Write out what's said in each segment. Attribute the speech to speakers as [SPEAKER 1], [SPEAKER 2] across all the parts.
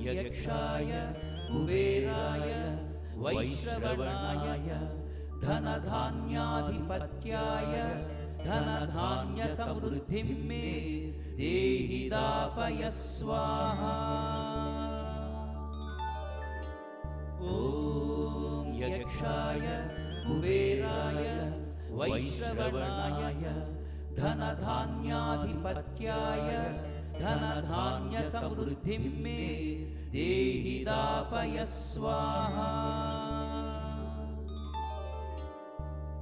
[SPEAKER 1] यक्षाय कुबेराय वैश्रवणाय धनधान्याधिपत्याय धनधान्यसमृद्धिं मे देहि दापय स्वाहा। ॐ यक्षाय कुबेराय वैश्रवणाय धनधान्याधिपत्याय धनधान्यसमृद्धिं मे देहि दापय स्वाहा।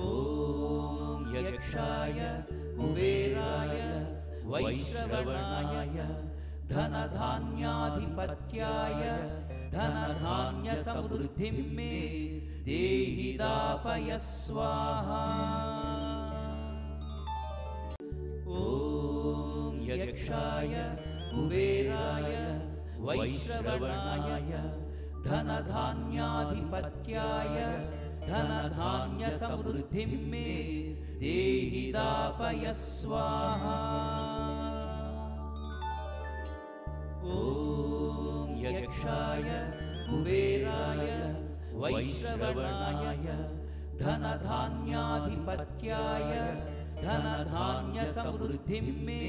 [SPEAKER 1] ॐ यक्षाय कुबेराय वैश्रवणाय धनधान्याधिपत्याय धनधान्यसमृद्धिं मे देहि दापय स्वाहा। ॐ यक्षाय कुबेराय वैश्रवणाय धनधान्याधिपत्याय धनधान्यसमृद्धिं मे देहि दापय स्वाहा। ॐ यक्षाय कुबेराय वैश्रवणाय धनधान्याधिपत्याय धनधान्यसमृद्धिं मे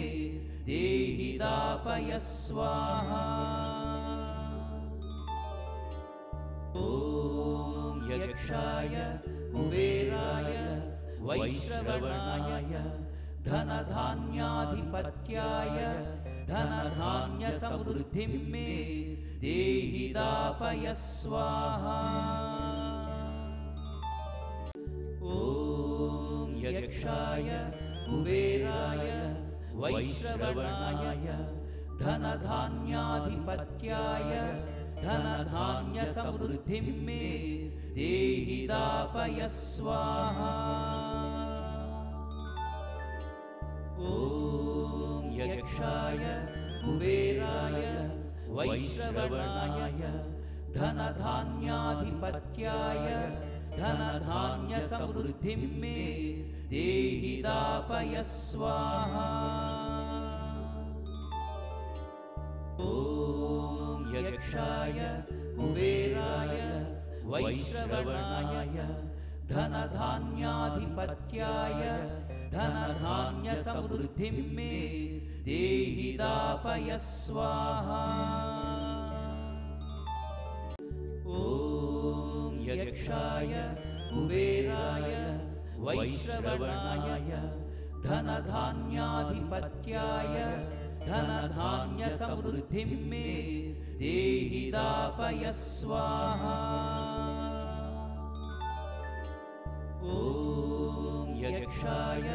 [SPEAKER 1] देहि दापय स्वाहा। ॐ यक्षाय कुबेराय वैश्रवणाय धनधान्याधिपत्याय धनधान्यसमृद्धिं मे देहि दापय स्वाहा। ॐ यक्षाय कुबेराय वैश्रवणाय धनधान्याधिपत्याय धनधान्यसमृद्धिं मे देहि दापय स्वाहा। ॐ यक्षाय कुबेराय वैश्रवणाय धनधान्याधिपत्याय धनधान्यसमृद्धिं मे देहि दापय स्वाहा। ॐ यक्षाय कुबेराय वैश्रवणाय धनधान्याधिपत्याय धनधान्यसमृद्धिं मे देहि दापय स्वाहा। ॐ यक्षाय कुबेराय वैश्रवणाय धनधान्याधिपत्याय धनधान्यसमृद्धिं मे देहि दापय स्वाहा। ॐ यक्षाय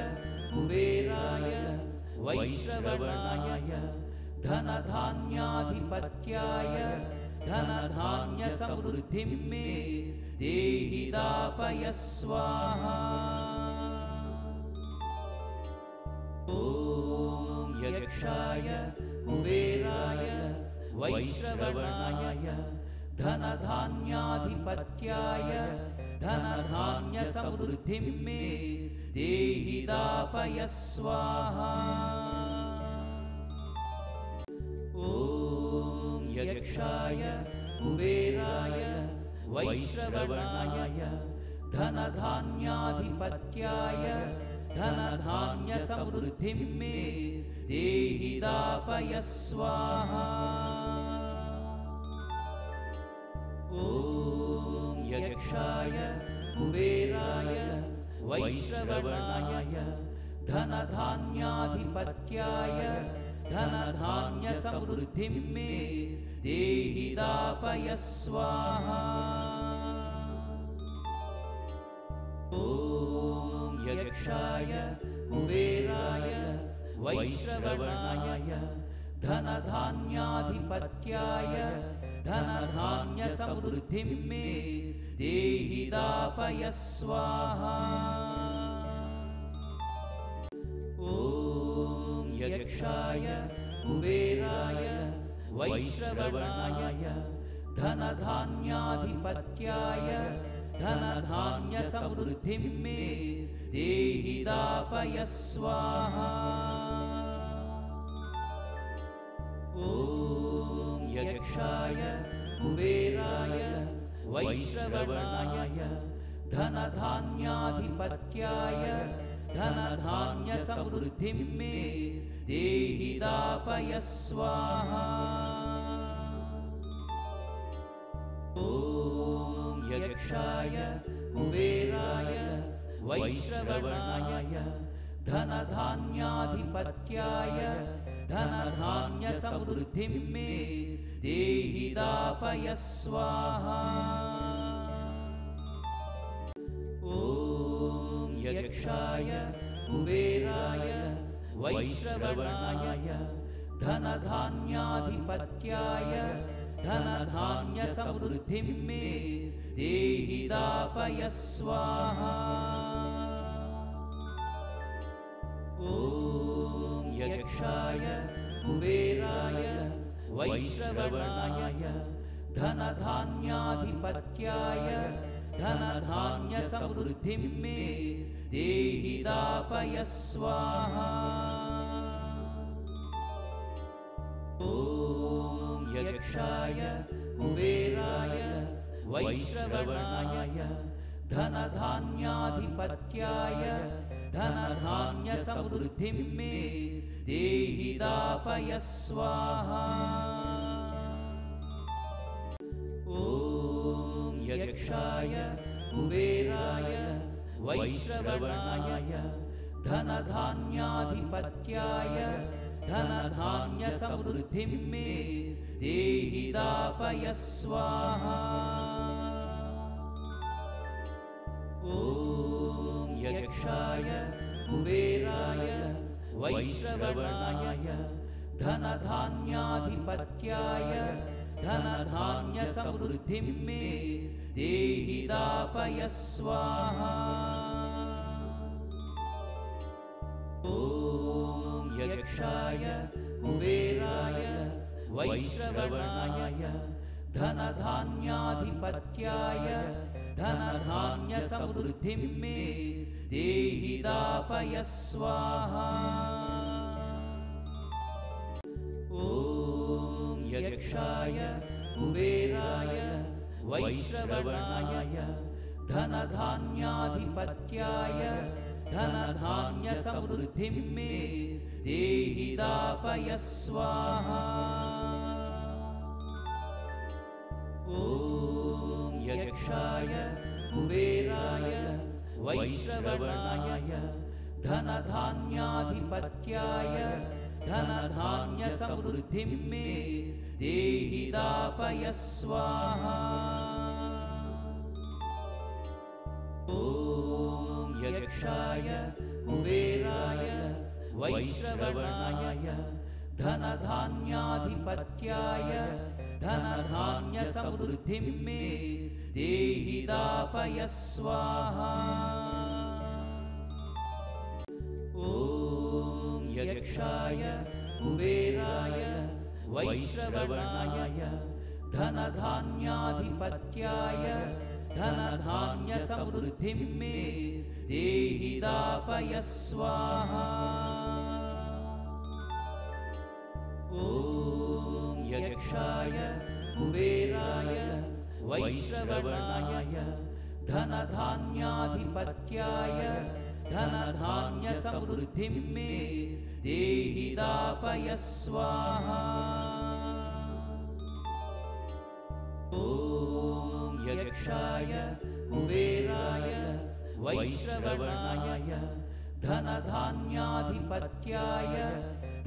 [SPEAKER 1] कुबेराय वैश्रवणाय धनधान्याधिपत्याय धनधान्यसमृद्धिं मे देहि दापय स्वाहा। ॐ यक्षाय कुबेराय वैश्रवणाय धनधान्याधिपत्याय धनधान्यसमृद्धिं मे देहि दापय स्वाहा। ॐ यक्षाय कुबेराय वैश्रवणाय धनधान्याधिपत्याय धनधान्यसमृद्धिं मे देहि दापय स्वाहा। ॐ यक्षाय कुबेराय वैश्रवणाय धनधान्याधिपत्याय धनधान्यसमृद्धिं मे देहि दापय स्वाहा। ॐ यक्षाय कुबेराय वैश्रवणाय धनधान्याधिपत्याय धनधान्यसमृद्धिं मे देहि दापय स्वाहा। ॐ यक्षाय कुबेराय वैश्रवणाय धनधान्याधिपत्याय धनधान्यसमृद्धिं मे देहि दापय स्वाहा। ॐ यक्षाय कुबेराय वैश्रवणाय धनधान्याधिपत्याय धनधान्यसमृद्धिं मे देहि दापय स्वाहा। ॐ यक्षाय कुबेराय वैश्रवणाय धनधान्याधिपत्याय धनधान्यसमृद्धिं मे देहि दापय स्वाहा। ॐ यक्षाय कुबेराय वैश्रवणाय धनधान्याधिपत्याय धनधान्यसमृद्धिं मे देहि दापय स्वाहा। ॐ यक्षाय कुबेराय वैश्रवणाय धनधान्याधिपत्याय धनधान्यसमृद्धिं मे देहि दापय स्वाहा। ॐ यक्षाय कुबेराय वैश्रवणाय धनधान्याधिपत्याय धनधान्यसमृद्धिं मे देहि दापय स्वाहा। ॐ यक्षाय कुबेराय वैश्रवणाय धनधान्याधिपत्याय धनधान्यसमृद्धिं मे देहि दापय स्वाहा। ॐ यक्षाय कुबेराय वैश्रवणाय धनधान्याधिपत्याय धनधान्यसमृद्धिं मे देहि दापय स्वाहा। ॐ यक्षाय कुबेराय वैश्रवणाय धनधान्याधिपत्याय धनधान्यसमृद्धिं मे देहि दापय स्वाहा। ॐ यक्षाय कुबेराय वैश्रवणाय धनधान्याधिपत्याय धनधान्यसमृद्धिं मे देहि दापय स्वाहा। ॐ यक्षाय कुबेराय वैश्रवणाय धनधान्याधिपत्याय धनधान्यसमृद्धिं मे देहि दापय स्वाहा। ॐ यक्षाय कुबेराय वैश्रवणाय धनधान्याधिपत्याय धनधान्यसमृद्धिं मे देहि दापय स्वाहा। ॐ यक्षाय कुबेराय वैश्रवणाय धनधान्याधिपत्याय धनधान्यसमृद्धिं मे देहि दापय स्वाहा। ॐ यक्षाय कुबेराय वैश्रवणाय धनधान्याधिपत्याय धनधान्यसमृद्धिं मे देहि दापय स्वाहा। ॐ यक्षाय कुबेराय वैश्रवणाय धनधान्याधिपत्याय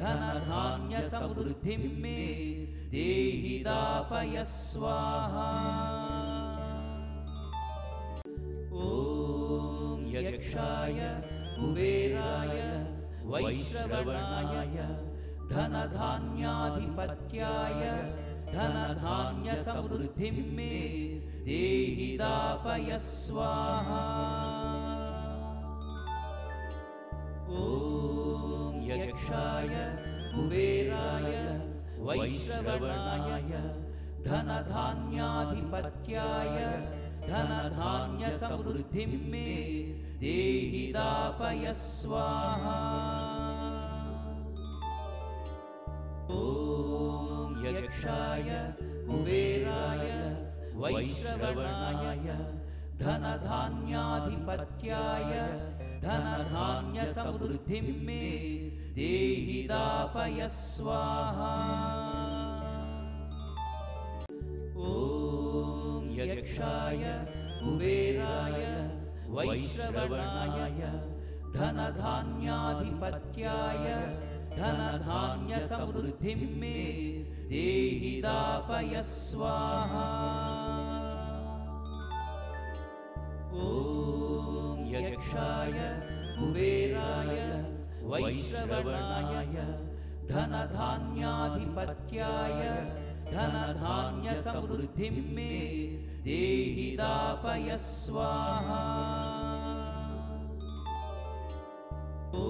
[SPEAKER 1] धनधान्यसमृद्धिं मे देहि दापय स्वाहा। ॐ यक्षाय कुबेराय वैश्रवणाय धनधान्याधिपत्याय धनधान्यसमृद्धिं मे देहि दापय स्वाहा। ॐ यक्षाय कुबेराय वैश्रवणाय धनधान्याधिपत्याय धनधान्यसमृद्धिं मे देहि दापय स्वाहा। ॐ यक्षाय कुबेराय वैश्रवणाय धनधान्याधिपत्याय धनधान्यसमृद्धिं मे देहि दापय स्वाहा। ॐ यक्षाय कुबेराय वैश्रवणाय धनधान्याधिपत्याय धनधान्यसमृद्धिं मे देहि दापय स्वाहा। ॐ यक्षाय कुबेराय वैश्रवणाय धनधान्याधिपत्याय धनधान्यसमृद्धिं मे देहि दापय स्वाहा। ॐ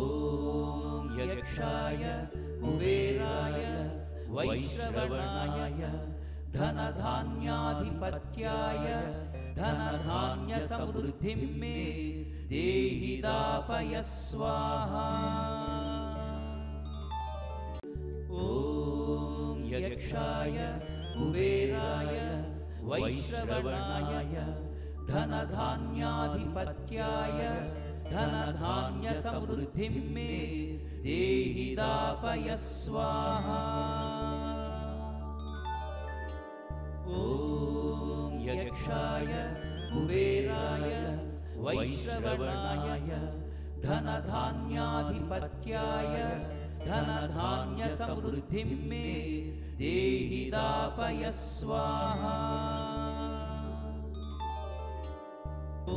[SPEAKER 1] यक्षाय कुबेराय वैश्रवणाय धनधान्याधिपत्याय धनधान्यसमृद्धिं मे देहि दापय स्वाहा। ॐ यक्षाय कुबेराय वैश्रवणाय धनधान्याधिपत्याय धनधान्यसमृद्धिं मे देहि दापय स्वाहा। ॐ यक्षाय कुबेराय वैश्रवणाय धनधान्याधिपत्याय धनधान्यसमृद्धिं मे देहि दापय स्वाहा। ॐ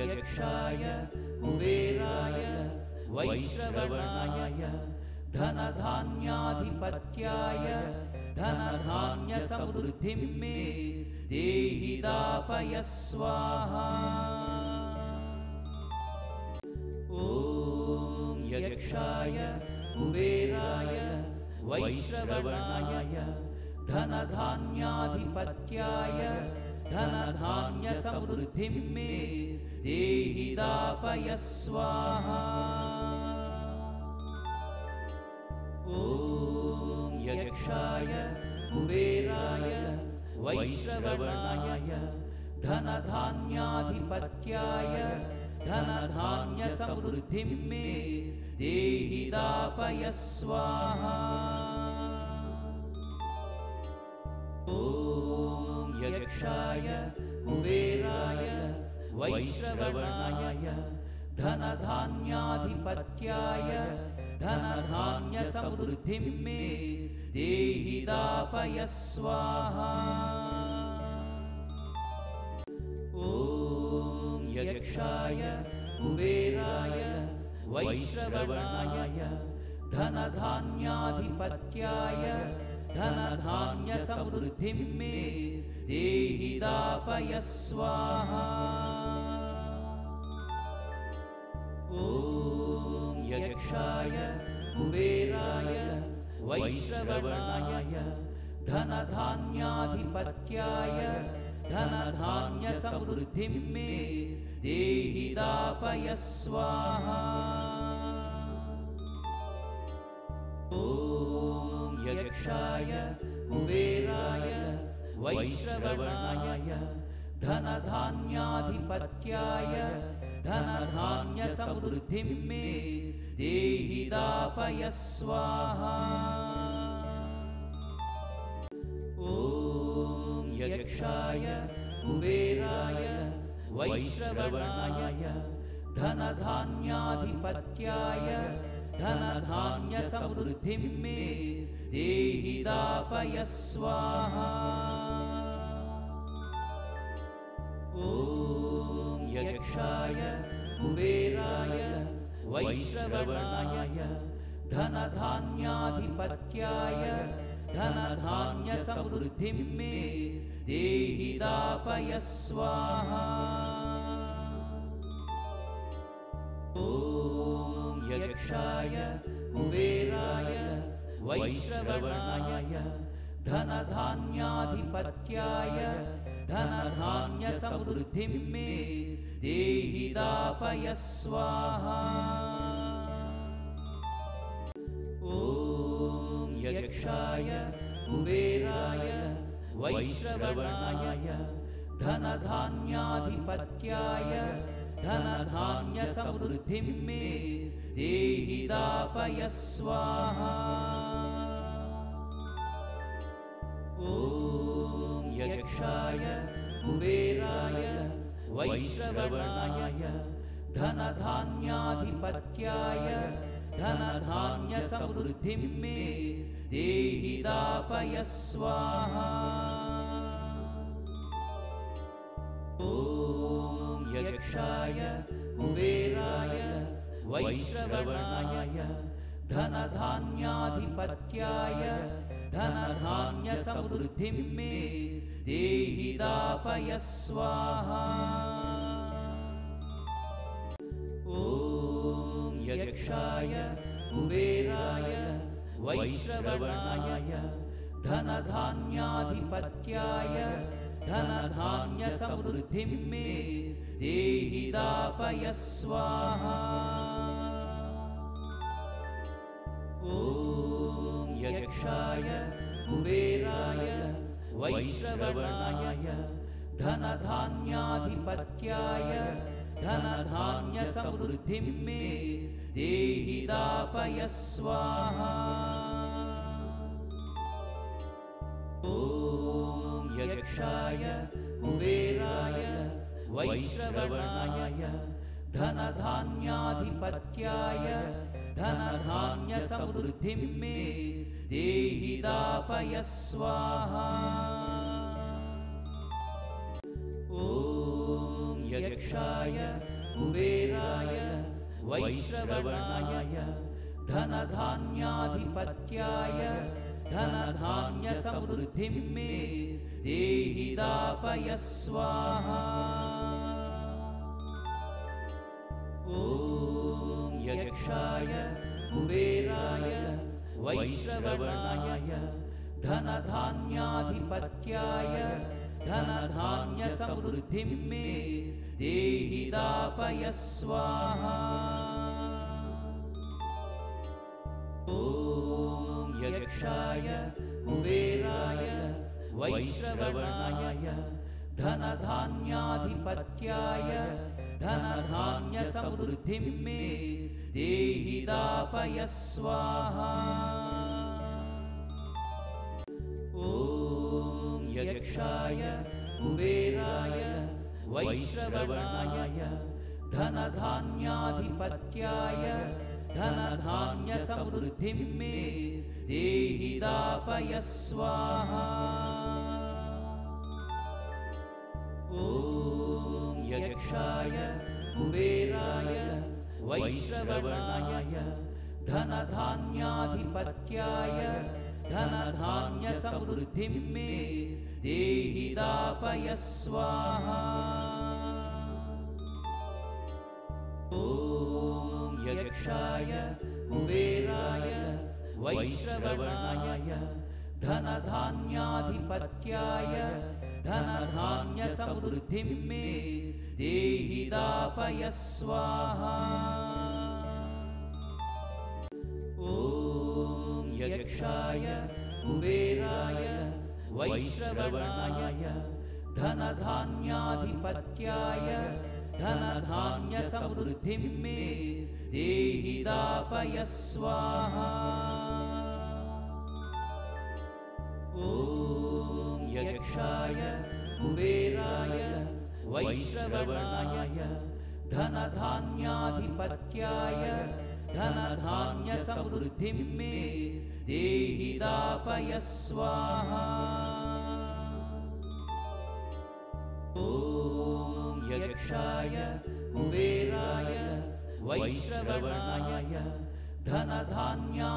[SPEAKER 1] यक्षाय कुबेराय वैश्रवणाय धनधान्याधिपत्याय धनधान्यसमृद्धिं मे देहि दापय स्वाहा। ॐ यक्षाय कुबेराय वैश्रवणाय धनधान्याधिपत्याय धनधान्यसमृद्धिं मे देहि दापय स्वाहा। ॐ यक्षाय कुबेराय वैश्रवणाय धनधान्याधिपत्याय धनधान्यसमृद्धिं मे देहि दापय स्वाहा। ॐ यक्षाय कुबेराय वैश्रवणाय धनधान्याधिपत्याय धनधान्यसमृद्धिं मे देहि दापय स्वाहा। ॐ यक्षाय कुबेराय वैश्रवणाय धनधान्याधिपत्याय धनधान्यसमृद्धिं मे देहि दापय स्वाहा। ॐ यक्षाय कुबेराय वैश्रवणाय धनधान्याधिपत्याय धनधान्यसमृद्धिं मे देहि दापय स्वाहा। ॐ यक्षाय कुबेराय वैश्रवणाय धनधान्याधिपत्याय धनधान्यसमृद्धिं मे देहि दापय स्वाहा। ॐ यक्षाय कुबेराय वैश्रवणाय धनधान्याधिपत्याय धनधान्यसमृद्धिं मे देहि दापय स्वाहा। ॐ यक्षाय कुबेराय वैश्रवणाय धनधान्याधिपत्याय धनधान्यसमृद्धिं मे देहि दापय स्वाहा। ॐ यक्षाय कुबेराय वैश्रवणाय धनधान्याधिपत्याय धनधान्यसमृद्धिं मे देहि दापय स्वाहा। ॐ यक्षाय कुबेराय वैश्रवणाय धनधान्याधिपत्याय धनधान्यसमृद्धिं मे देहि दापय स्वाहा। ॐ यक्षाय कुबेराय वैश्रवणाय धनधान्याधिपत्याय धनधान्यसमृद्धिं मे देहि दापय स्वाहा। ॐ यक्षाय कुबेराय वैश्रवणाय धनधान्याधिपत्याय धनधान्यसमृद्धिं मे देहि दापय स्वाहा। ॐ यक्षाय कुबेराय वैश्रवणाय धनधान्याधिपत्याय धनधान्यसमृद्धिं मे देहि दापय स्वाहा। ॐ यक्षाय कुबेराय वैश्रवणाय धनधान्याधिपत्याय धनधान्यसमृद्धिं मे देहि दापय स्वाहा। ॐ यक्षाय कुबेराय वैश्रवणाय धनधान्याधिपत्याय धनधान्यसमृद्धिं मे देहि दापय स्वाहा। ॐ यक्षाय कुबेराय वैश्रवणाय धनधान्याधिपत्याय धनधान्यसमृद्धिं मे देहि दापय स्वाहा। ॐ यक्षाय कुबेराय वैश्रवणाय धनधान्याधिपत्याय धनधान्यसमृद्धिं मे देहि दापय स्वाहा। ॐ यक्षाय कुबेराय वैश्रवणाय धनधान्याधिपत्याय धनधान्यसमृद्धिं मे देहि दापय स्वाहा। ॐ यक्षाय कुबेराय वैश्रवणाय धनधान्याधिपत्याय धनधान्यसमृद्धिं मे देहि दापय स्वाहा। ॐ यक्षाय कुबेराय वैश्रवणाय धनधान्याधिपत्याय धनधान्यसमृद्धिं मे देहि दापय स्वाहा। ॐ यक्षाय कुबेराय वैश्रवणाय धनधान्याधिपत्याय धनधान्यसमृद्धिं मे देहि दापय स्वाहा। ॐ यक्षाय कुबेराय वैश्रवणाय धनधान्याधिपत्याय धनधान्यसमृद्धिं मे देहि दापय स्वाहा। ॐ यक्षाय कुबेराय वैश्रवणाय धनधान्याधिपत्याय धनधान्यसमृद्धिं मे देहि दापय स्वाहा। ॐ यक्षाय कुबेराय वैश्रवणाय धनधान्याधिपत्याय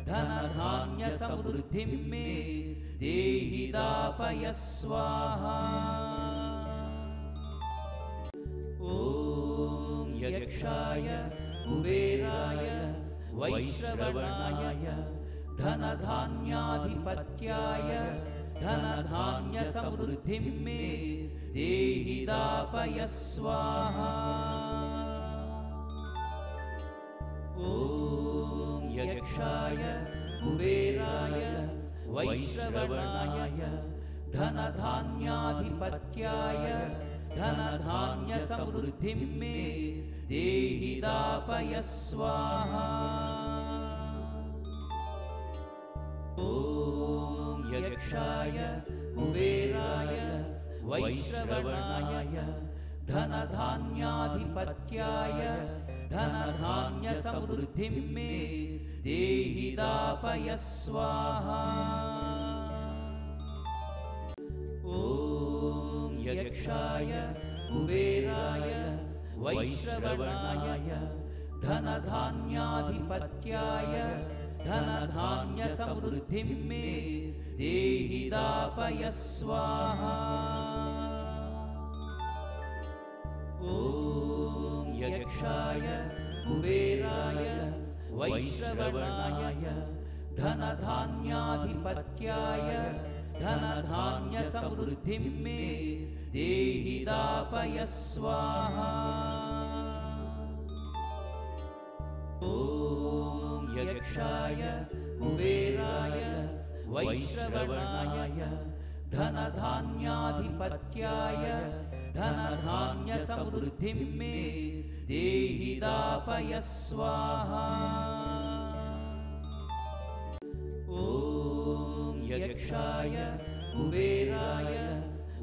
[SPEAKER 1] धनधान्यसमृद्धिं मे देहि दापय स्वाहा। ॐ यक्षाय कुबेराय वैश्रवणाय धनधान्याधिपत्याय धनधान्यसमृद्धिं मे देहि दापय स्वाहा। ॐ यक्षाय कुबेराय वैश्रवणाय धनधान्याधिपत्याय धनधान्यसमृद्धिं मे देहि दापय स्वाहा। ॐ यक्षाय कुबेराय वैश्रवणाय धनधान्याधिपत्याय धनधान्यसमृद्धिं मे देहि दापय स्वाहा। ॐ यक्षाय कुबेराय वैश्रवणाय धनधान्याधिपत्याय धनधान्यसमृद्धिं मे देहि दापय स्वाहा। ॐ यक्षाय कुबेराय वैश्रवणाय धनधान्याधिपत्याय धनधान्यसमृद्धिं मे देहि दापय स्वाहा। ॐ यक्षाय कुबेराय वैश्रवणाय धनधान्याधिपत्याय धनधान्यसमृद्धिं मे देहि दापय स्वाहा। ॐ यक्षाय कुबेराय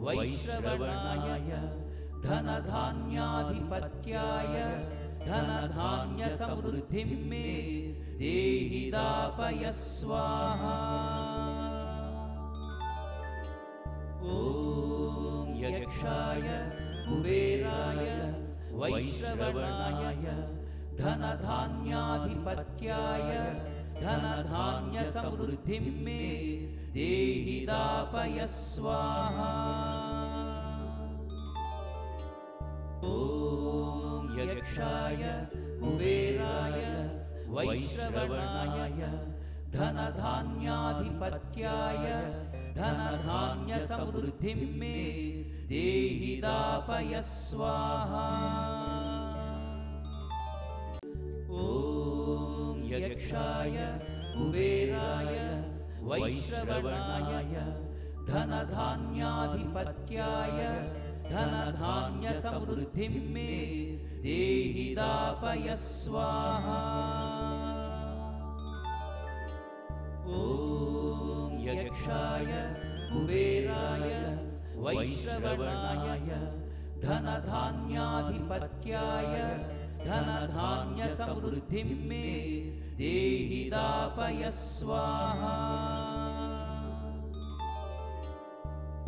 [SPEAKER 1] वैश्रवणाय धनधान्याधिपत्याय धनधान्यसमृद्धिं मे देहि दापय स्वाहा। ॐ यक्षाय कुबेराय वैश्रवणाय धनधान्याधिपत्याय धनधान्यसमृद्धिं मे देहि दापय स्वाहा। ॐ यक्षाय कुबेराय वैश्रवणाय धनधान्याधिपत्याय धनधान्यसमृद्धिं मे देहि दापय स्वाहा। ॐ यक्षाय कुबेराय वैश्रवणाय धनधान्याधिपत्याय धनधान्यसमृद्धिं मे देहि दापय स्वाहा। ॐ यक्षाय कुबेराय वैश्रवणाय धनधान्याधिपत्याय धनधान्यसमृद्धिं मे देहि दापय स्वाहा। ॐ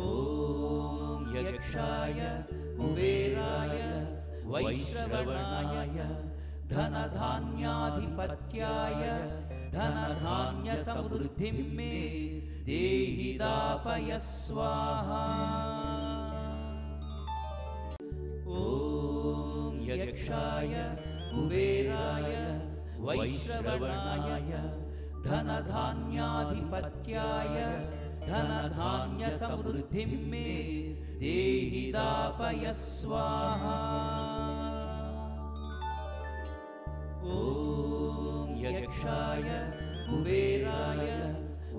[SPEAKER 1] यक्षाय कुबेराय वैश्रवणाय धनधान्याधिपत्याय धनधान्यसमृद्धिं मे देहि दापय स्वाहा। ॐ यक्षाय कुबेराय वैश्रवणाय धनधान्याधिपत्याय धनधान्यसमृद्धिं मे देहि दापय स्वाहा। ॐ यक्षाय कुबेराय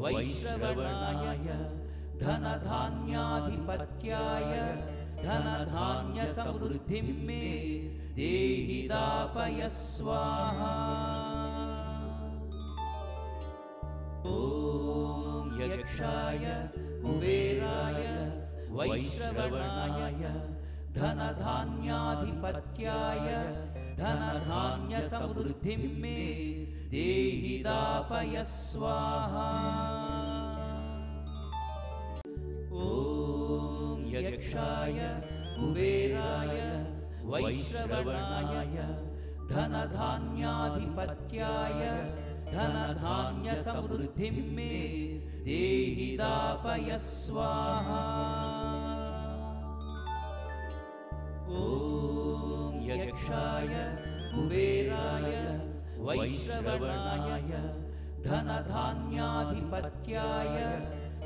[SPEAKER 1] वैश्रवणाय धनधान्याधिपत्याय धनधान्यसमृद्धिं मे देहि दापय स्वाहा। ॐ यक्षाय कुबेराय वैश्रवणाय धनधान्याधिपत्याय धनधान्यसमृद्धिं मे देहि दापय स्वाहा। ॐ यक्षाय कुबेराय वैश्रवणाय धनधान्याधिपत्याय धनधान्यसमृद्धिं मे देहि दापय स्वाहा। ॐ यक्षाय कुबेराय वैश्रवणाय धनधान्याधिपत्याय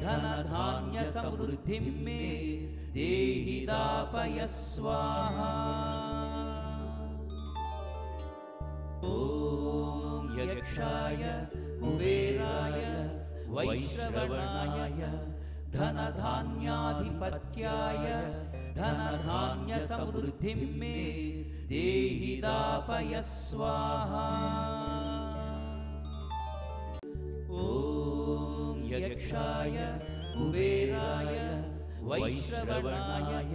[SPEAKER 1] धनधान्यसमृद्धिं मे देहि दापय स्वाहा। ॐ यक्षाय कुबेराय वैश्रवणाय धनधान्याधिपत्याय धनधान्यसमृद्धिं मे देहि दापय स्वाहा। ॐ यक्षाय कुबेराय वैश्रवणाय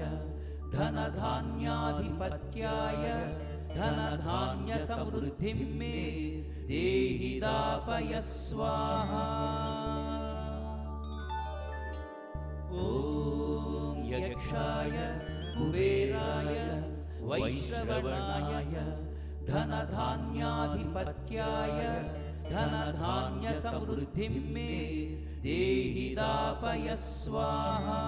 [SPEAKER 1] धनधान्याधिपत्याय धनधान्यसमृद्धिं मे देहि दापय स्वाहा। ॐ यक्षाय कुबेराय वैश्रवणाय धनधान्याधिपत्याय धनधान्यसमृद्धिं मे देहि दापय स्वाहा।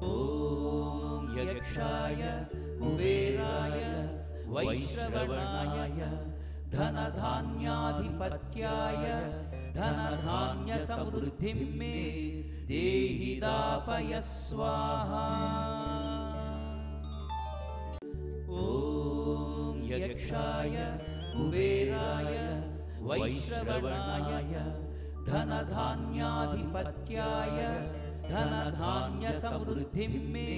[SPEAKER 1] ॐ यक्षाय कुबेराय वैश्रवणाय धनधान्याधिपत्याय धनधान्यसमृद्धिं मे देहि दापय स्वाहा। ॐ यक्षाय कुबेराय वैश्रवणाय धनधान्याधिपत्याय धनधान्यसमृद्धिं मे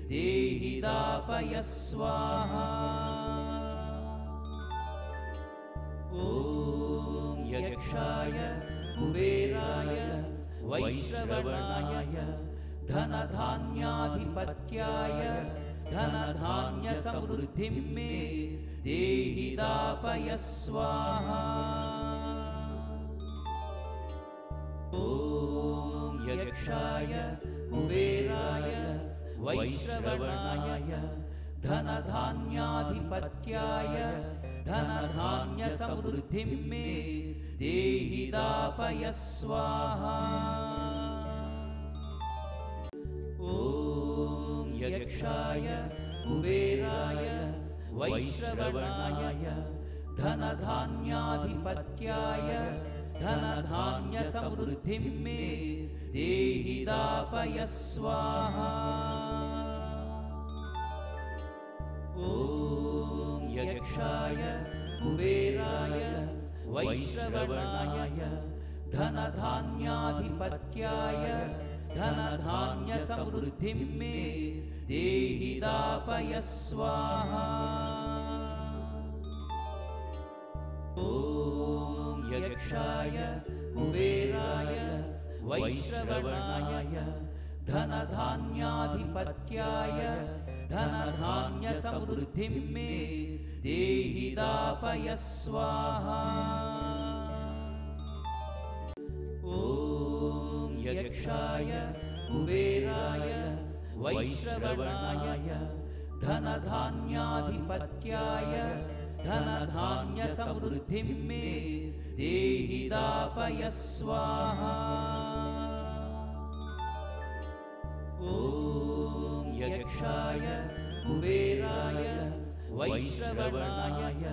[SPEAKER 1] देहि दापय स्वाहा। ॐ यक्षाय कुबेराय वैश्रवणाय धनधान्याधिपत्याय धनधान्यसमृद्धिं मे देहि दापय स्वाहा। ॐ यक्षाय कुबेराय वैश्रवणाय धनधान्याधिपत्याय धनधान्यसमृद्धिं मे देहि दापय स्वाहा। ॐ यक्षाय कुबेराय वैश्रवणाय धनधान्याधिपत्याय धनधान्यसमृद्धिं मे देहि दापय स्वाहा। ॐ यक्षाय कुबेराय वैश्रवणाय धनधान्याधिपत्याय धनधान्यसमृद्धिं मे देहि दापय स्वाहा। ॐ यक्षाय कुबेराय वैश्रवणाय धनधान्याधिपत्याय धनधान्यसमृद्धिं मे देहि दापय स्वाहा। ॐ यक्षाय कुबेराय वैश्रवणाय धनधान्याधिपत्याय धनधान्यसमृद्धिं मे देहि दापय स्वाहा। ॐ यक्षाय कुबेराय वैश्रवणाय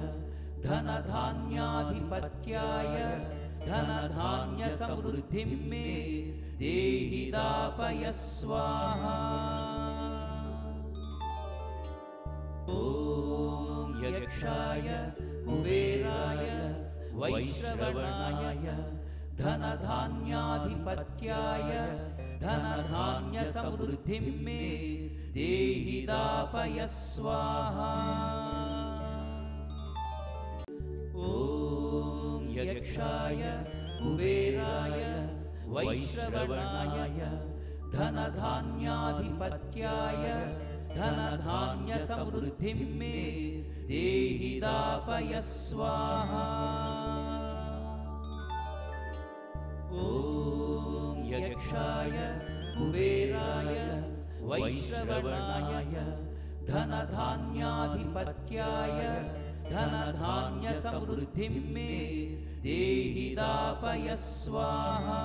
[SPEAKER 1] धनधान्याधिपत्याय धनधान्यसमृद्धिं मे देहि दापय स्वाहा। ॐ यक्षाय कुबेराय वैश्रवणाय धनधान्याधिपत्याय धनधान्यसमृद्धिं मे देहि दापय स्वाहा। ॐ यक्षाय कुबेराय वैश्रवणाय धनधान्याधिपत्याय धनधान्यसमृद्धिं मे देहि दापय स्वाहा। ॐ यक्षाय कुबेराय वैश्रवणाय धनधान्याधिपत्याय धनधान्यसमृद्धिं मे देहि दापय स्वाहा।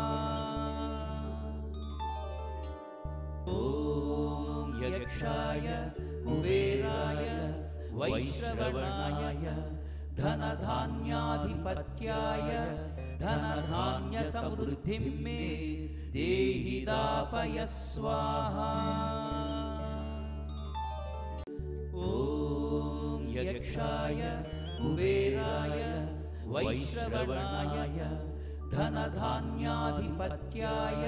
[SPEAKER 1] ॐ यक्षाय कुबेराय वैश्रवणाय धनधान्याधिपत्याय धनधान्यसमृद्धिं मे देहि दापय स्वाहा। ॐ यक्षाय कुबेराय वैश्रवणाय धनधान्याधिपत्याय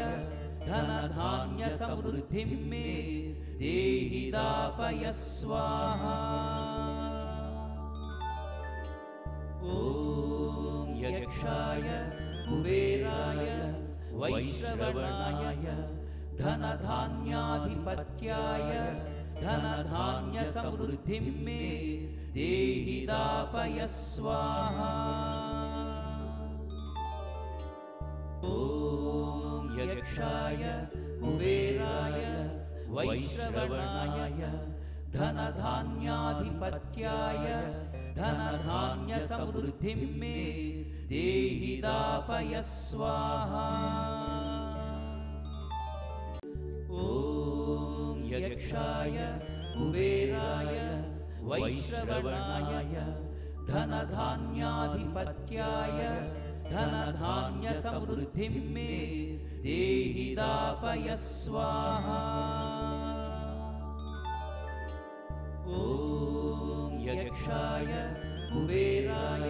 [SPEAKER 1] धनधान्यसमृद्धिं मे देहि दापय स्वाहा। ॐ यक्षाय कुबेराय वैश्रवणाय धनधान्याधिपत्याय धनधान्यसमृद्धिं मे देहि दापय स्वाहा। ॐ यक्षाय कुबेराय वैश्रवणाय धनधान्याधिपत्याय धनधान्यसमृद्धिं मे देहि दापय स्वाहा। ॐ यक्षाय कुबेराय वैश्रवणाय धनधान्याधिपत्याय धनधान्यसमृद्धिं मे देहि दापय स्वाहा। ॐ यक्षाय कुबेराय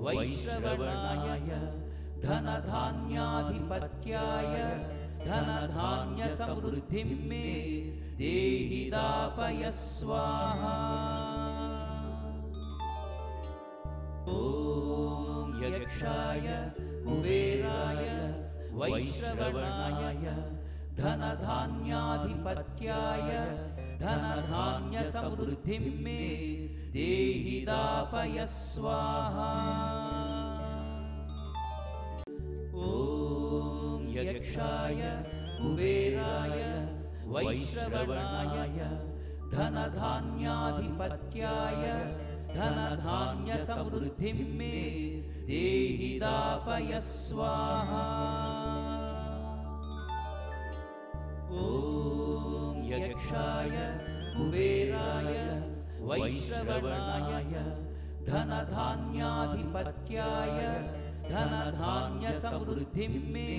[SPEAKER 1] वैश्रवणाय धनधान्याधिपत्याय धनधान्यसमृद्धिं मे देहि दापय स्वाहा। ॐ यक्षाय कुबेराय वैश्रवणाय धनधान्याधिपत्याय धनधान्यसमृद्धिं मे देहि दापय स्वाहा। ॐ यक्षाय कुबेराय वैश्रवणाय धनधान्याधिपत्याय धनधान्यसमृद्धिं मे देहि दापय स्वाहा। ॐ यक्षाय कुबेराय वैश्रवणाय धनधान्याधिपत्याय धनधान्यसमृद्धिं मे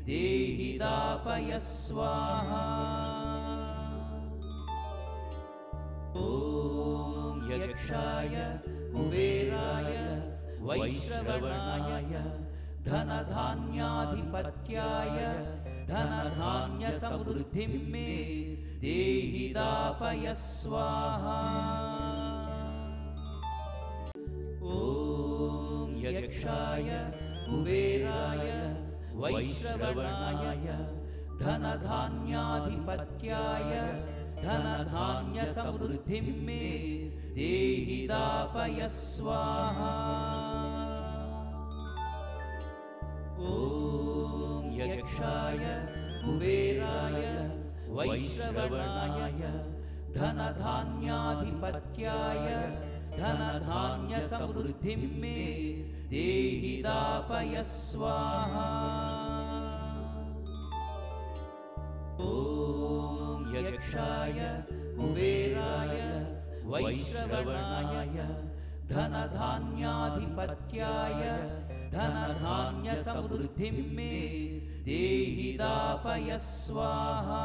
[SPEAKER 1] देहि दापय स्वाहा। ॐ यक्षाय कुबेराय वैश्रवणाय धनधान्याधिपत्याय धनधान्यसमृद्धिं मे देहि दापय स्वाहा। ॐ यक्षाय कुबेराय वैश्रवणाय धनधान्याधिपत्याय धनधान्यसमृद्धिं मे देहि दापय स्वाहा। ॐ यक्षाय कुबेराय वैश्रवणाय धनधान्याधिपत्याय धनधान्यसमृद्धिं मे देहि दापय स्वाहा। ॐ यक्षाय कुबेराय वैश्रवणाय धनधान्याधिपत्याय धनधान्यसमृद्धिं मे देहि दापय स्वाहा।